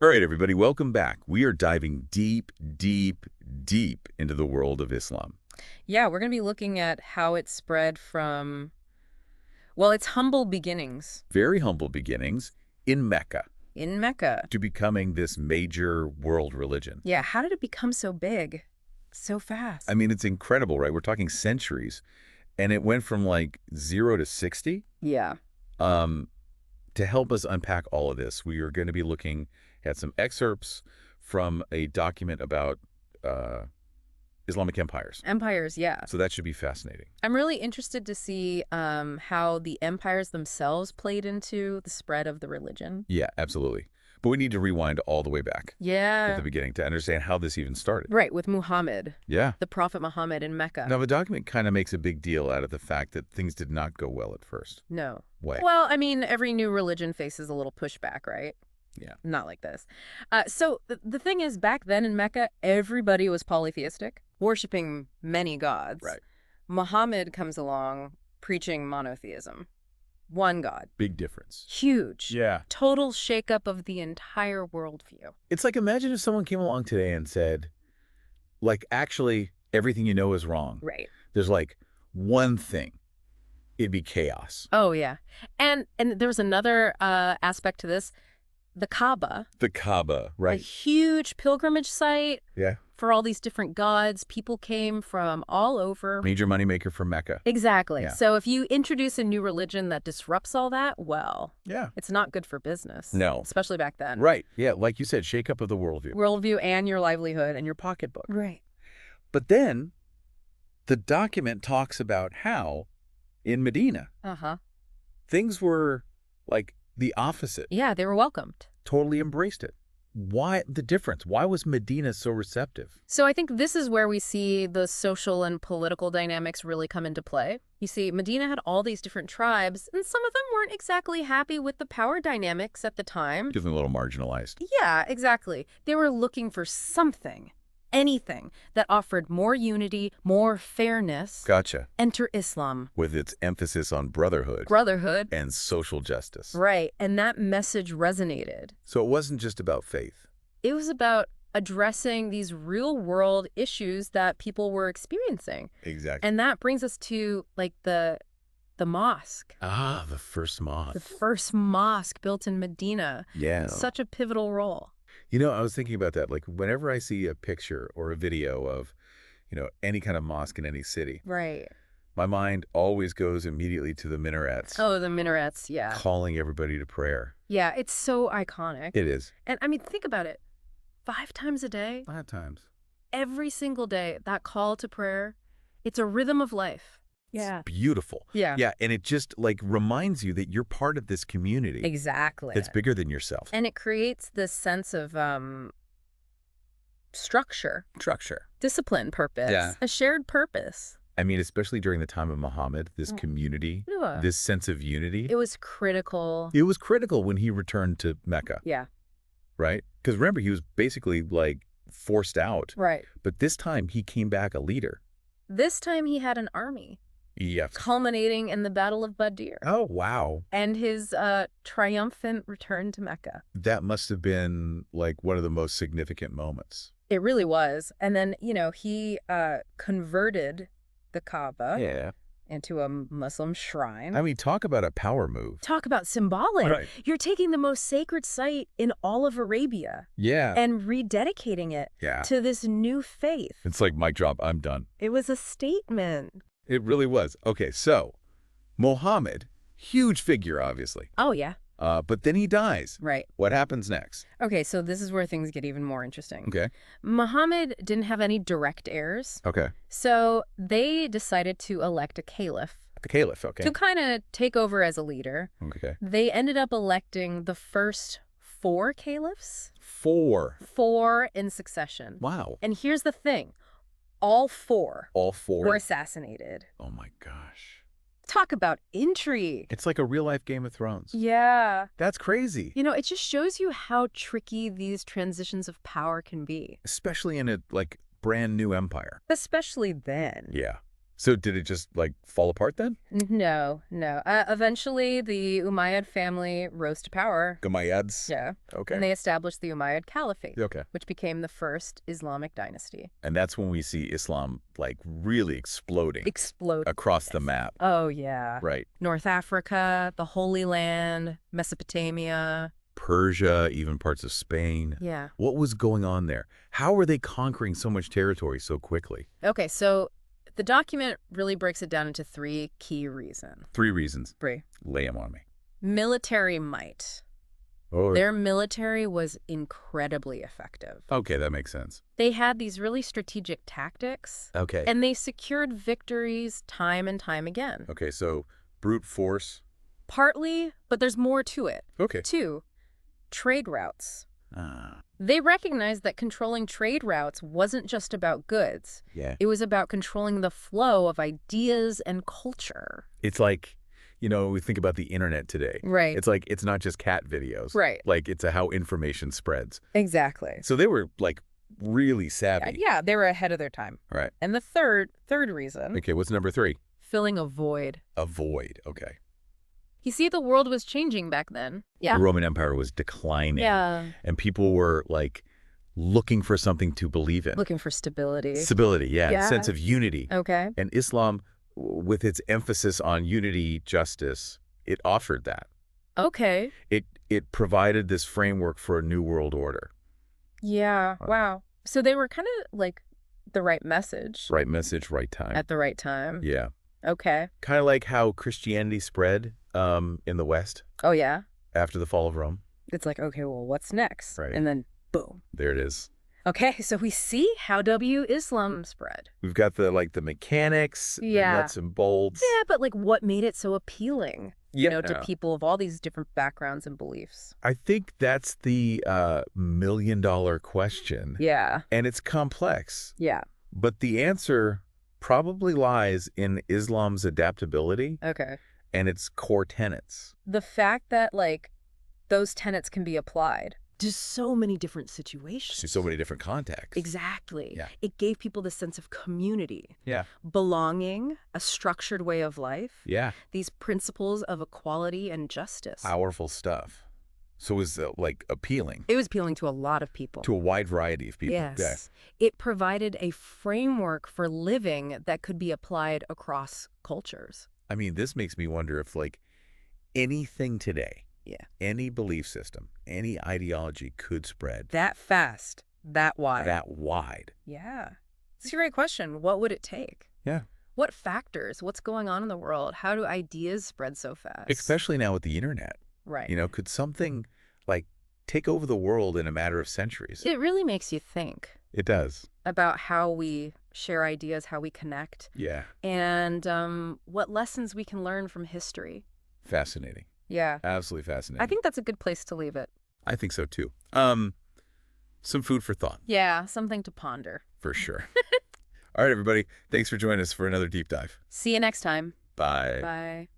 All right, everybody, welcome back. We are diving deep, deep, deep into the world of Islam. Yeah, we're going to be looking at how it spread from, well, its humble beginnings Very humble beginnings in Mecca in Mecca. to becoming this major world religion. Yeah, how did it become so big so fast? I mean, it's incredible, right? We're talking centuries. And it went from like 0 to 60. Yeah. To help us unpack all of this, we are going to be looking at some excerpts from a document about Islamic empires. Empires, yeah. So that should be fascinating. I'm really interested to see how the empires themselves played into the spread of the religion. Yeah, absolutely. But we need to rewind all the way back at Yeah. the beginning to understand how this even started. Right, with Muhammad, Yeah. the Prophet Muhammad in Mecca. Now, the document kind of makes a big deal out of the fact that things did not go well at first. No. Why? Well, I mean, every new religion faces a little pushback, right? Yeah. Not like this. So the thing is, back then in Mecca, everybody was polytheistic, worshiping many gods. Right. Muhammad comes along preaching monotheism. One God. Big difference. Huge. Yeah. Total shakeup of the entire worldview. It's like, imagine if someone came along today and said, like, actually, everything you know is wrong. Right. There's like one thing. It'd be chaos. Oh, yeah. And there's another aspect to this. The Kaaba, The Kaaba, a right? huge pilgrimage site Yeah. for all these different gods. People came from all over. Major moneymaker for Mecca. Exactly. Yeah. So if you introduce a new religion that disrupts all that, well, Yeah. it's not good for business. No. Especially back then. Right. Yeah. Like you said, shake up of the worldview. Worldview and your livelihood and your pocketbook. Right. But then the document talks about how in Medina, Uh-huh. things were like the opposite. Yeah, they were welcomed. Totally embraced it. Why the difference? Why was Medina so receptive? So I think this is where we see the social and political dynamics really come into play. You see, Medina had all these different tribes, and some of them weren't exactly happy with the power dynamics at the time. Feeling a little marginalized. Yeah, exactly. They were looking for something, anything, that offered more unity, more fairness. Gotcha. Enter Islam. With its emphasis on brotherhood Brotherhood. and social justice. Right, and that message resonated. So it wasn't just about faith. It was about addressing these real-world issues that people were experiencing. Exactly. And that brings us to, like, the mosque. Ah, the first The mosque. first mosque built in Medina. Yeah. Such a pivotal role. You know, I was thinking about that. Like, whenever I see a picture or a video of, any kind of mosque in any city, Right. my mind always goes immediately to the minarets, Oh, the minarets, yeah. calling everybody to prayer. Yeah, it's so iconic. It is. And, I mean, think about it. 5 times a day, 5 times. every single day, that call to prayer, it's a rhythm of life. It's beautiful. Yeah. Yeah, and it just, like, reminds you that you're part of this community Exactly. that's bigger than yourself. And it creates this sense of structure, Structure. discipline, purpose, Yeah. a shared purpose. I mean, especially during the time of Muhammad, this community, Yeah. this sense of unity, It was critical. it was critical when he returned to Mecca, Yeah. right? Because remember, he was basically, like, forced out. Right. But this time, he came back a leader. This time he had an army, Yeah. culminating in the Battle of Badr Oh, wow. and his triumphant return to Mecca. That must have been, like, one of the most significant moments. It really was. And then, he converted the Kaaba Yeah. into a Muslim shrine. I mean, talk about a power move. Talk about symbolic. Right. You're taking the most sacred site in all of Arabia Yeah. and rededicating it Yeah. to this new faith. It's like, mic drop, I'm done. It was a statement. It really was. Okay, so Muhammad, huge figure, obviously. Oh, yeah. But then he dies. Right. What happens next? Okay, so this is where things get even more interesting. Okay. Muhammad didn't have any direct heirs, Okay. so they decided to elect a caliph The caliph, okay. to kind of take over as a leader. Okay. They ended up electing the first 4 caliphs, 4. 4 in succession. Wow. And here's the thing. All 4 All 4. were assassinated. Oh my gosh. Talk about intrigue. It's like a real-life Game of Thrones. Yeah. That's crazy. It just shows you how tricky these transitions of power can be. Especially in a, like, brand new empire. Especially then. Yeah. So did it just, like, fall apart then? No, no. Eventually, the Umayyad family rose to power. Umayyads? Yeah. Okay. And they established the Umayyad Caliphate, Okay. which became the first Islamic dynasty. And that's when we see Islam, like, really exploding Explode. across the map. Oh, yeah. Right. North Africa, the Holy Land, Mesopotamia. Persia, even parts of Spain. Yeah. What was going on there? How were they conquering so much territory so quickly? Okay, so the document really breaks it down into 3 key reasons. 3 reasons. Three. Lay them on me. Military might. Oh, Their military was incredibly effective. okay, that makes sense. They had these really strategic tactics, Okay. and they secured victories time and time again. Okay, so brute force. Partly, but there's more to it. Okay. 2, trade routes. Ah, They recognized that controlling trade routes wasn't just about goods. yeah. It was about controlling the flow of ideas and culture. It's like, we think about the internet today. Right. It's like, it's not just cat videos. Right. Like, it's how information spreads. Exactly. So they were, like, really savvy. Yeah, they were ahead of their time. Right. And the third reason, Okay, what's number 3? filling a void. A void. Okay. You see, the world was changing back then. Yeah. The Roman Empire was declining. Yeah. And people were, like, looking for something to believe in. Looking for stability. Stability, yeah. Yeah. Sense of unity. Okay. And Islam, with its emphasis on unity, justice, it offered that. Okay. It provided this framework for a new world order. Yeah. Wow. So they were kind of like the right message Right message, right time. at the right time. Yeah. Okay. Kind of like how Christianity spread in the West Oh, yeah. after the fall of Rome. It's like, okay, well, what's next? Right. And then boom. There it is. Okay, so we see how Islam spread. We've got the mechanics, the Yeah. nuts and bolts. Yeah, but like what made it so appealing, Yeah. to people of all these different backgrounds and beliefs? I think that's the million-dollar question. Yeah. And it's complex. Yeah. But the answer probably lies in Islam's adaptability Okay. and its core tenets. The fact that like those tenets can be applied to so many different situations. To so many different contexts. Exactly. Yeah. It gave people the sense of community, Yeah. belonging, a structured way of life, Yeah. these principles of equality and justice. Powerful stuff. So it was appealing It was appealing to a lot of people. to a wide variety of people. Yes. Yeah. It provided a framework for living that could be applied across cultures. I mean, this makes me wonder if anything today, Yeah. any belief system, any ideology could spread That fast, that wide. that wide. Yeah. It's a great question. What would it take? Yeah. What factors? What's going on in the world? How do ideas spread so fast? Especially now with the internet. Right. Could something take over the world in a matter of centuries? It really makes you think It does. about how we share ideas, how we connect, Yeah. and what lessons we can learn from history. Fascinating. Yeah. Absolutely fascinating. I think that's a good place to leave it. I think so too. Some food for thought, Yeah, something to ponder. for sure. All right, everybody. Thanks for joining us for another deep dive. See you next time. Bye. Bye.